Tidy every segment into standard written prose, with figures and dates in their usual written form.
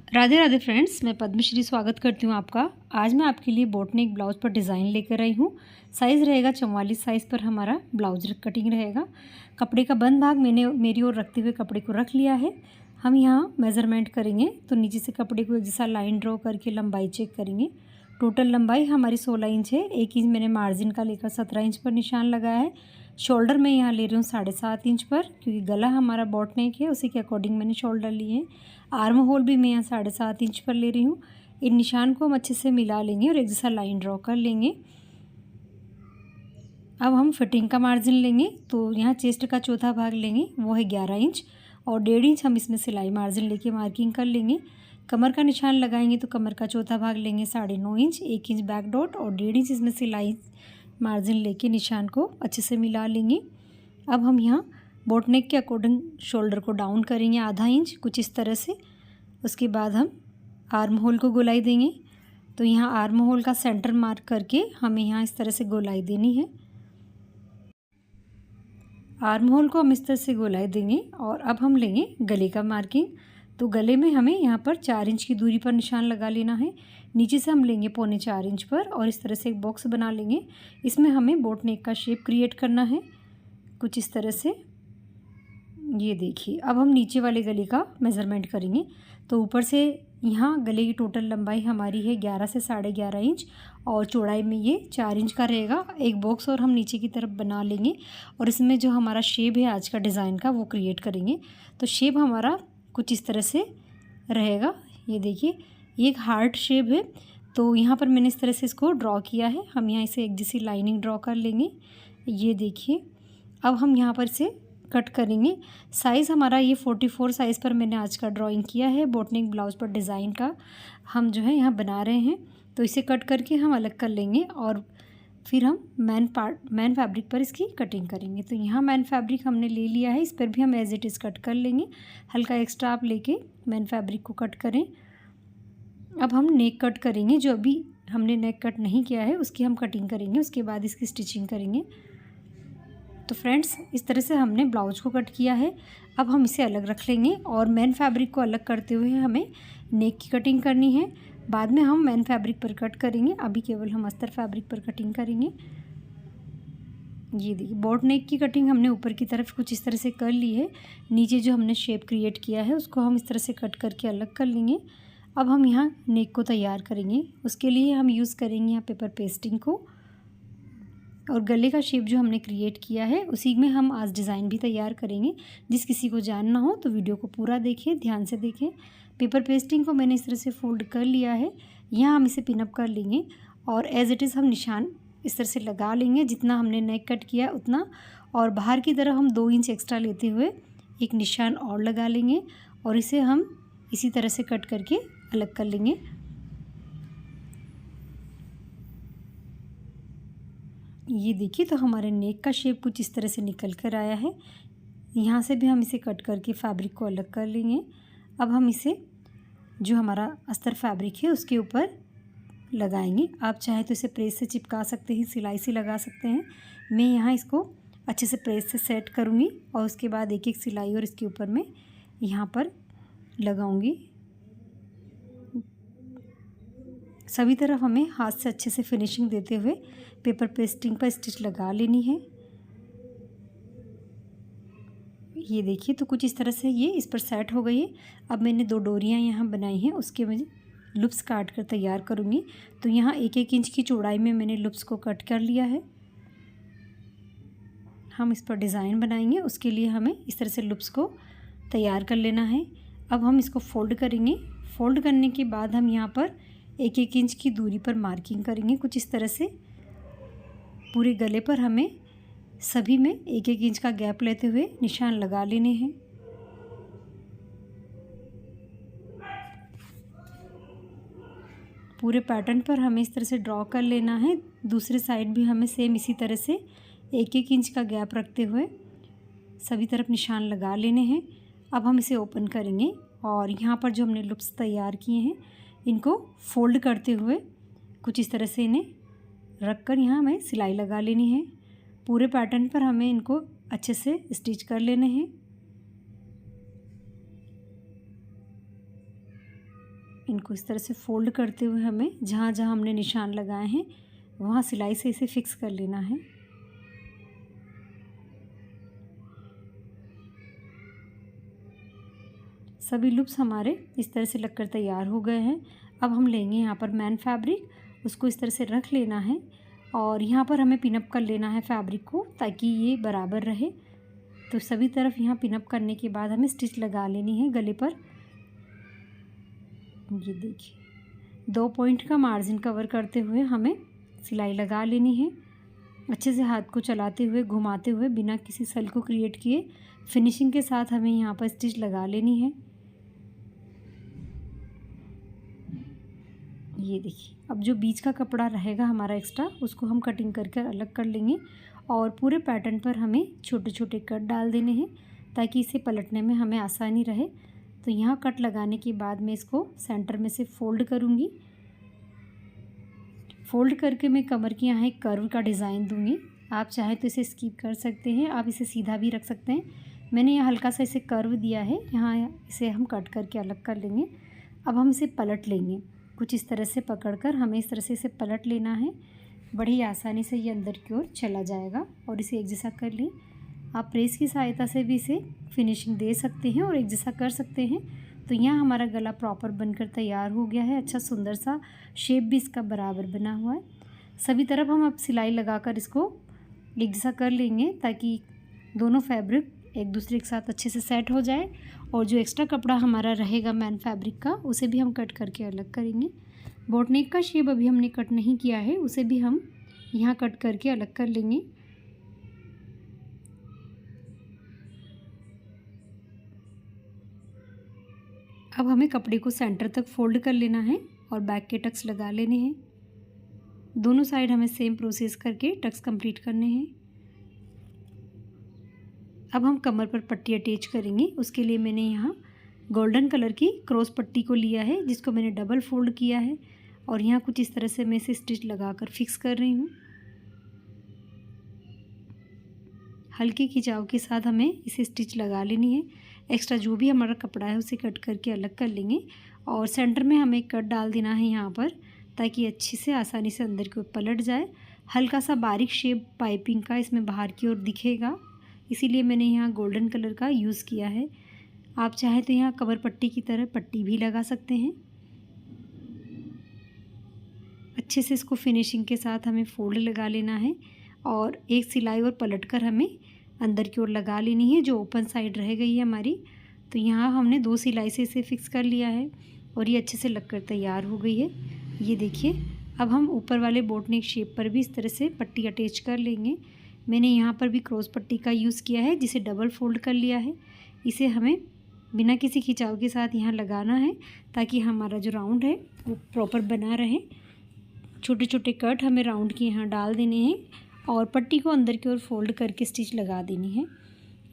Radhe Radhe friends, मैं पद्मश्री स्वागत करती हूँ आपका। आज मैं आपके लिए बोटनेक ब्लाउज़ पर डिज़ाइन लेकर आई हूँ। साइज़ रहेगा 44 साइज़ पर हमारा ब्लाउज़ कटिंग रहेगा। कपड़े का बंद भाग मैंने मेरी ओर रखते हुए कपड़े को रख लिया है। हम यहाँ मेज़रमेंट करेंगे तो नीचे से कपड़े को एक जैसा लाइन ड्रॉ करके लंबाई चेक करेंगे। टोटल लंबाई हमारी 16 इंच है। 1 इंच मैंने मार्जिन का लेकर 17 इंच पर निशान लगाया है। शोल्डर मैं यहाँ ले रही हूँ 7.5 इंच पर, क्योंकि गला हमारा बॉट नेक है, उसी के अकॉर्डिंग मैंने शोल्डर लिए हैं। आर्म होल भी मैं यहाँ 7.5 इंच पर ले रही हूँ। इन निशान को हम अच्छे से मिला लेंगे और एक जैसा लाइन ड्रॉ कर लेंगे। अब हम फिटिंग का मार्जिन लेंगे तो यहाँ चेस्ट का चौथा भाग लेंगे, वो है 11 इंच, और 1.5 इंच हम इसमें सिलाई मार्जिन लेके मार्किंग कर लेंगे। कमर का निशान लगाएंगे तो कमर का चौथा भाग लेंगे 9.5 इंच, 1 इंच बैक डॉट और 1.5 इंच इसमें सिलाई मार्जिन लेके निशान को अच्छे से मिला लेंगे। अब हम यहाँ बोट नेक के अकॉर्डिंग शोल्डर को डाउन करेंगे आधा इंच, कुछ इस तरह से। उसके बाद हम आर्म होल को गोलाई देंगे। तो यहाँ आर्म होल का सेंटर मार्क करके हमें यहाँ इस तरह से गोलाई देनी है। आर्म होल को हम इस तरह से गोलाई देंगे और अब हम लेंगे गले का मार्किंग। तो गले में हमें यहाँ पर 4 इंच की दूरी पर निशान लगा लेना है। नीचे से हम लेंगे 3.25 इंच पर और इस तरह से एक बॉक्स बना लेंगे। इसमें हमें बोट नेक का शेप क्रिएट करना है कुछ इस तरह से। ये देखिए, अब हम नीचे वाले गले का मेज़रमेंट करेंगे। तो ऊपर से यहाँ गले की टोटल लंबाई हमारी है 11 से 11.5 इंच और चौड़ाई में ये 4 इंच का रहेगा। एक बॉक्स और हम नीचे की तरफ बना लेंगे और इसमें जो हमारा शेप है आज का डिज़ाइन का वो क्रिएट करेंगे। तो शेप हमारा कुछ इस तरह से रहेगा। ये देखिए, ये एक हार्ट शेप है। तो यहाँ पर मैंने इस तरह से इसको ड्रॉ किया है। हम यहाँ इसे एक जैसी लाइनिंग ड्रॉ कर लेंगे। ये देखिए, अब हम यहाँ पर इसे कट करेंगे। साइज़ हमारा ये 44 साइज़ पर मैंने आज का ड्राइंग किया है। बोटनेक ब्लाउज़ पर डिज़ाइन का हम जो है यहाँ बना रहे हैं। तो इसे कट करके हम अलग कर लेंगे और फिर हम मैन फैब्रिक पर इसकी कटिंग करेंगे। तो यहाँ मैन फैब्रिक हमने ले लिया है, इस पर भी हम एज इट इज़ कट कर लेंगे। हल्का एक्स्ट्रा आप लेके मैन फैब्रिक को कट करें। अब हम नेक कट करेंगे। जो अभी हमने नेक कट नहीं किया है उसकी हम कटिंग करेंगे, उसके बाद इसकी स्टिचिंग करेंगे। तो फ्रेंड्स, इस तरह से हमने ब्लाउज को कट किया है। अब हम इसे अलग रख लेंगे और मैन फैब्रिक को अलग करते हुए हमें नेक की कटिंग करनी है। बाद में हम मैन फैब्रिक पर कट करेंगे, अभी केवल हम अस्तर फैब्रिक पर कटिंग करेंगे। ये देखिए, बोट नेक की कटिंग हमने ऊपर की तरफ कुछ इस तरह से कर ली है। नीचे जो हमने शेप क्रिएट किया है उसको हम इस तरह से कट करके अलग कर लेंगे। अब हम यहाँ नेक को तैयार करेंगे। उसके लिए हम यूज़ करेंगे यहाँ पेपर पेस्टिंग को, और गले का शेप जो हमने क्रिएट किया है उसी में हम आज डिज़ाइन भी तैयार करेंगे। जिस किसी को जानना हो तो वीडियो को पूरा देखें, ध्यान से देखें। पेपर पेस्टिंग को मैंने इस तरह से फोल्ड कर लिया है। यहाँ हम इसे पिनअप कर लेंगे और एज इट इज़ हम निशान इस तरह से लगा लेंगे जितना हमने नेक कट किया उतना, और बाहर की तरफ हम 2 इंच एक्स्ट्रा लेते हुए एक निशान और लगा लेंगे और इसे हम इसी तरह से कट करके अलग कर लेंगे। ये देखिए, तो हमारे नेक का शेप कुछ इस तरह से निकल कर आया है। यहाँ से भी हम इसे कट करके फैब्रिक को अलग कर लेंगे। अब हम इसे जो हमारा अस्तर फैब्रिक है उसके ऊपर लगाएंगे। आप चाहे तो इसे प्रेस से चिपका सकते हैं, सिलाई से लगा सकते हैं। मैं यहाँ इसको अच्छे से प्रेस से सेट करूँगी और उसके बाद एक एक सिलाई और इसके ऊपर मैं यहाँ पर लगाऊँगी। सभी तरफ हमें हाथ से अच्छे से फिनिशिंग देते हुए पेपर पेस्टिंग पर स्टिच लगा लेनी है। ये देखिए, तो कुछ इस तरह से ये इस पर सेट हो गई है। अब मैंने 2 डोरियाँ यहाँ बनाई हैं, उसके मैं लूप्स काट कर तैयार करूँगी। तो यहाँ 1-1 इंच की चौड़ाई में मैंने लूप्स को कट कर लिया है। हम इस पर डिज़ाइन बनाएंगे, उसके लिए हमें इस तरह से लूप्स को तैयार कर लेना है। अब हम इसको फोल्ड करेंगे। फोल्ड करने के बाद हम यहाँ पर 1-1 इंच की दूरी पर मार्किंग करेंगे कुछ इस तरह से। पूरे गले पर हमें सभी में 1-1 इंच का गैप लेते हुए निशान लगा लेने हैं। पूरे पैटर्न पर हमें इस तरह से ड्रॉ कर लेना है। दूसरे साइड भी हमें सेम इसी तरह से 1-1 इंच का गैप रखते हुए सभी तरफ निशान लगा लेने हैं। अब हम इसे ओपन करेंगे और यहाँ पर जो हमने लूप्स तैयार किए हैं इनको फोल्ड करते हुए कुछ इस तरह से इन्हें रख कर यहाँ हमें सिलाई लगा लेनी है। पूरे पैटर्न पर हमें इनको अच्छे से स्टिच कर लेने हैं। इनको इस तरह से फ़ोल्ड करते हुए हमें जहाँ जहाँ हमने निशान लगाए हैं वहाँ सिलाई से इसे फिक्स कर लेना है। सभी लूप्स हमारे इस तरह से लगकर तैयार हो गए हैं। अब हम लेंगे यहाँ पर मैन फैब्रिक, उसको इस तरह से रख लेना है और यहाँ पर हमें पिनअप कर लेना है फैब्रिक को ताकि ये बराबर रहे। तो सभी तरफ यहाँ पिनअप करने के बाद हमें स्टिच लगा लेनी है गले पर। ये देखिए 2 पॉइंट का मार्जिन कवर करते हुए हमें सिलाई लगा लेनी है। अच्छे से हाथ को चलाते हुए घुमाते हुए बिना किसी सल को क्रिएट किए फिनिशिंग के साथ हमें यहाँ पर स्टिच लगा लेनी है। ये देखिए अब जो बीच का कपड़ा रहेगा हमारा एक्स्ट्रा उसको हम कटिंग करके अलग कर लेंगे और पूरे पैटर्न पर हमें छोटे छोटे कट डाल देने हैं ताकि इसे पलटने में हमें आसानी रहे। तो यहाँ कट लगाने के बाद मैं इसको सेंटर में से फ़ोल्ड करूँगी। फ़ोल्ड करके मैं कमर के यहाँ एक कर्व का डिज़ाइन दूँगी। आप चाहे तो इसे स्किप कर सकते हैं, आप इसे सीधा भी रख सकते हैं। मैंने यहाँ हल्का सा इसे कर्व दिया है, यहाँ इसे हम कट करके अलग कर लेंगे। अब हम इसे पलट लेंगे, कुछ इस तरह से पकड़कर हमें इस तरह से इसे पलट लेना है। बड़ी आसानी से ये अंदर की ओर चला जाएगा और इसे एक जैसा कर लें। आप प्रेस की सहायता से भी इसे फिनिशिंग दे सकते हैं और एक जैसा कर सकते हैं। तो यहाँ हमारा गला प्रॉपर बनकर तैयार हो गया है। अच्छा सुंदर सा शेप भी इसका बराबर बना हुआ है। सभी तरफ हम अब सिलाई लगाकर इसको एक जैसा कर लेंगे ताकि दोनों फैब्रिक एक दूसरे के साथ अच्छे से सेट हो जाए। और जो एक्स्ट्रा कपड़ा हमारा रहेगा मैन फैब्रिक का उसे भी हम कट करके अलग करेंगे। बोट नेक का शेप अभी हमने कट नहीं किया है, उसे भी हम यहाँ कट करके अलग कर लेंगे। अब हमें कपड़े को सेंटर तक फोल्ड कर लेना है और बैक के टक्स लगा लेने हैं। दोनों साइड हमें सेम प्रोसेस करके टक्स कंप्लीट करने हैं। अब हम कमर पर पट्टी अटैच करेंगे। उसके लिए मैंने यहाँ गोल्डन कलर की क्रॉस पट्टी को लिया है जिसको मैंने डबल फोल्ड किया है और यहाँ कुछ इस तरह से मैं इसे स्टिच लगाकर फिक्स कर रही हूँ। हल्के खिंचाव के साथ हमें इसे स्टिच लगा लेनी है। एक्स्ट्रा जो भी हमारा कपड़ा है उसे कट करके अलग कर लेंगे और सेंटर में हमें कट डाल देना है यहाँ पर ताकि अच्छी से आसानी से अंदर की ओर पलट जाए। हल्का सा बारीक शेप पाइपिंग का इसमें बाहर की ओर दिखेगा, इसीलिए मैंने यहाँ गोल्डन कलर का यूज़ किया है। आप चाहे तो यहाँ कमर पट्टी की तरह पट्टी भी लगा सकते हैं। अच्छे से इसको फिनिशिंग के साथ हमें फोल्ड लगा लेना है और एक सिलाई और पलटकर हमें अंदर की ओर लगा लेनी है जो ओपन साइड रह गई है हमारी। तो यहाँ हमने 2 सिलाई से इसे फिक्स कर लिया है और ये अच्छे से लगकर तैयार हो गई है। ये देखिए अब हम ऊपर वाले बोट नेक शेप पर भी इस तरह से पट्टी अटैच कर लेंगे। मैंने यहाँ पर भी क्रॉस पट्टी का यूज़ किया है जिसे डबल फोल्ड कर लिया है। इसे हमें बिना किसी खिंचाव के साथ यहाँ लगाना है ताकि हमारा जो राउंड है वो प्रॉपर बना रहे। छोटे छोटे कट हमें राउंड के यहाँ डाल देने हैं और पट्टी को अंदर की ओर फोल्ड करके स्टिच लगा देनी है।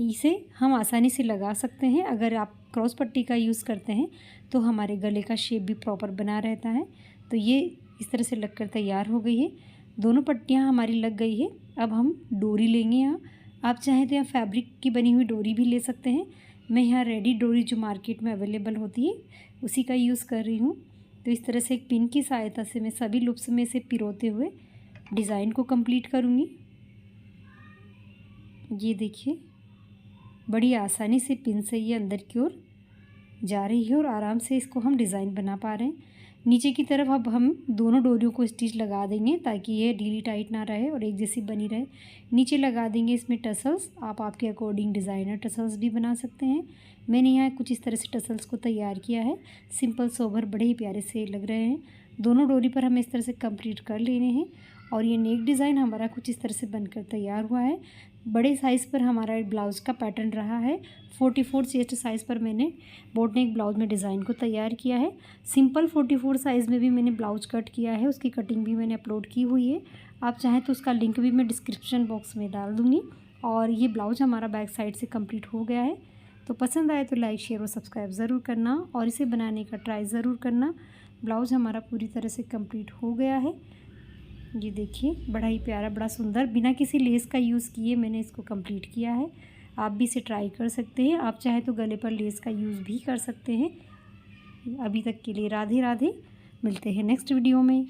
इसे हम आसानी से लगा सकते हैं। अगर आप क्रॉस पट्टी का यूज़ करते हैं तो हमारे गले का शेप भी प्रॉपर बना रहता है। तो ये इस तरह से लगकर तैयार हो गई है। दोनों पट्टियाँ हमारी लग गई है। अब हम डोरी लेंगे। यहाँ आप चाहें तो यहाँ फैब्रिक की बनी हुई डोरी भी ले सकते हैं। मैं यहाँ रेडी डोरी जो मार्केट में अवेलेबल होती है उसी का यूज़ कर रही हूँ। तो इस तरह से एक पिन की सहायता से मैं सभी लूप्स में से पिरोते हुए डिज़ाइन को कंप्लीट करूँगी। ये देखिए बड़ी आसानी से पिन से ये अंदर की ओर जा रही है और आराम से इसको हम डिज़ाइन बना पा रहे हैं। नीचे की तरफ अब हम दोनों डोरियों को स्टिच लगा देंगे ताकि ये ढीली टाइट ना रहे और एक जैसी बनी रहे। नीचे लगा देंगे इसमें टसल्स। आप आपके अकॉर्डिंग डिज़ाइनर टसल्स भी बना सकते हैं। मैंने यहाँ कुछ इस तरह से टसल्स को तैयार किया है। सिंपल सोबर बड़े ही प्यारे से लग रहे हैं। दोनों डोरी पर हमें इस तरह से कंप्लीट कर लेने हैं और ये नेक डिज़ाइन हमारा कुछ इस तरह से बनकर तैयार हुआ है। बड़े साइज़ पर हमारा ब्लाउज़ का पैटर्न रहा है। 44 चेस्ट साइज़ पर मैंने बोट नेक ब्लाउज़ में डिज़ाइन को तैयार किया है। सिंपल 44 साइज़ में भी मैंने ब्लाउज़ कट किया है, उसकी कटिंग भी मैंने अपलोड की हुई है। आप चाहें तो उसका लिंक भी मैं डिस्क्रिप्शन बॉक्स में डाल दूँगी। और ये ब्लाउज़ हमारा बैक साइड से कंप्लीट हो गया है। तो पसंद आए तो लाइक शेयर और सब्सक्राइब ज़रूर करना और इसे बनाने का ट्राई ज़रूर करना। ब्लाउज़ हमारा पूरी तरह से कंप्लीट हो गया है। ये देखिए बड़ा ही प्यारा, बड़ा सुंदर, बिना किसी लेस का यूज़ किए मैंने इसको कंप्लीट किया है। आप भी इसे ट्राई कर सकते हैं। आप चाहे तो गले पर लेस का यूज़ भी कर सकते हैं। अभी तक के लिए राधे राधे। मिलते हैं नेक्स्ट वीडियो में।